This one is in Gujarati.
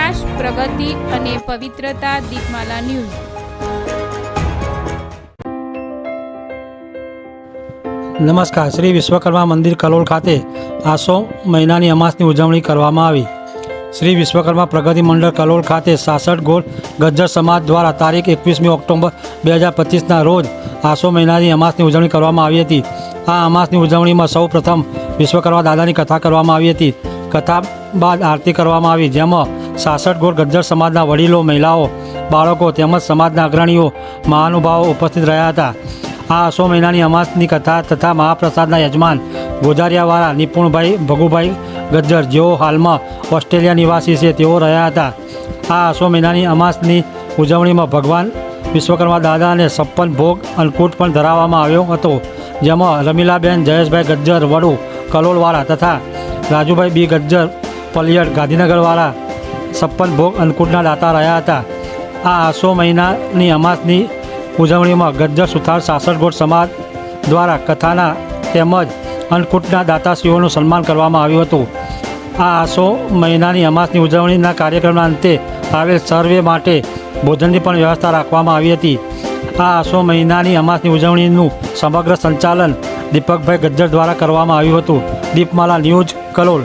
વિકાસ, પ્રગતિ અને પવિત્રતા. દીપમાલા ન્યૂઝ. નમસ્કાર. શ્રી વિશ્વકર્મા મંદિર કલોલ ખાતે આસો મહિનાની અમાસની ઉજવણી કરવામાં આવી. શ્રી વિશ્વકર્મા પ્રગતિ મંડળ કલોલ ખાતે 66 ગોળ ગજ્જર સમાજ દ્વારા તારીખ 21મી ઓક્ટોબર 2025ના રોજ આસો મહિનાની અમાસની ઉજવણી કરવામાં આવી હતી. આ અમાસની ઉજવણીમાં સૌ પ્રથમ વિશ્વકર્મા દાદાની કથા કરવામાં આવી હતી. કથા બાદ આરતી કરવામાં આવી, જેમાં 66 ગોળ ગજ્જર સમાજના વડીલો, મહિલાઓ, બાળકો તેમજ સમાજના અગ્રણીઓ, મહાનુભાવો ઉપસ્થિત રહ્યા હતા. આ આસો મહિનાની અમાસની કથા તથા મહાપ્રસાદના યજમાન ગોજારિયાવાળા નિપુણભાઈ ભગુભાઈ ગજ્જર, જેઓ હાલમાં ઓસ્ટ્રેલિયા નિવાસી છે, તેઓ રહ્યા હતા. આ આસો મહિનાની અમાસની ઉજવણીમાં ભગવાન વિશ્વકર્મા દાદાને 56 ભોગ અન્નકૂટ પણ ધરાવવામાં આવ્યો હતો, જેમાં રમીલાબેન જયેશભાઈ ગજ્જર વડુ કલોલવાળા તથા રાજુભાઈ બી ગજ્જર પલિયડ ગાંધીનગરવાળા 56 ભોગ અન્નકૂટના દાતા રહ્યા હતા. આ આસો મહિનાની અમાસની ઉજવણીમાં ગજ્જર સુથાર 66 ગોળ સમાજ દ્વારા કથાના તેમજ અન્નકૂટના દાતાશ્રીઓનું સન્માન કરવામાં આવ્યું હતું. આ આસો મહિનાની અમાસની ઉજવણીના કાર્યક્રમના અંતે આવેલ સર્વે માટે ભોજનની પણ વ્યવસ્થા રાખવામાં આવી હતી. આ આસો મહિનાની અમાસની ઉજવણીનું સમગ્ર સંચાલન દીપકભાઈ ગજ્જર દ્વારા કરવામાં આવ્યું હતું. દીપમાલા ન્યૂઝ, કલોલ.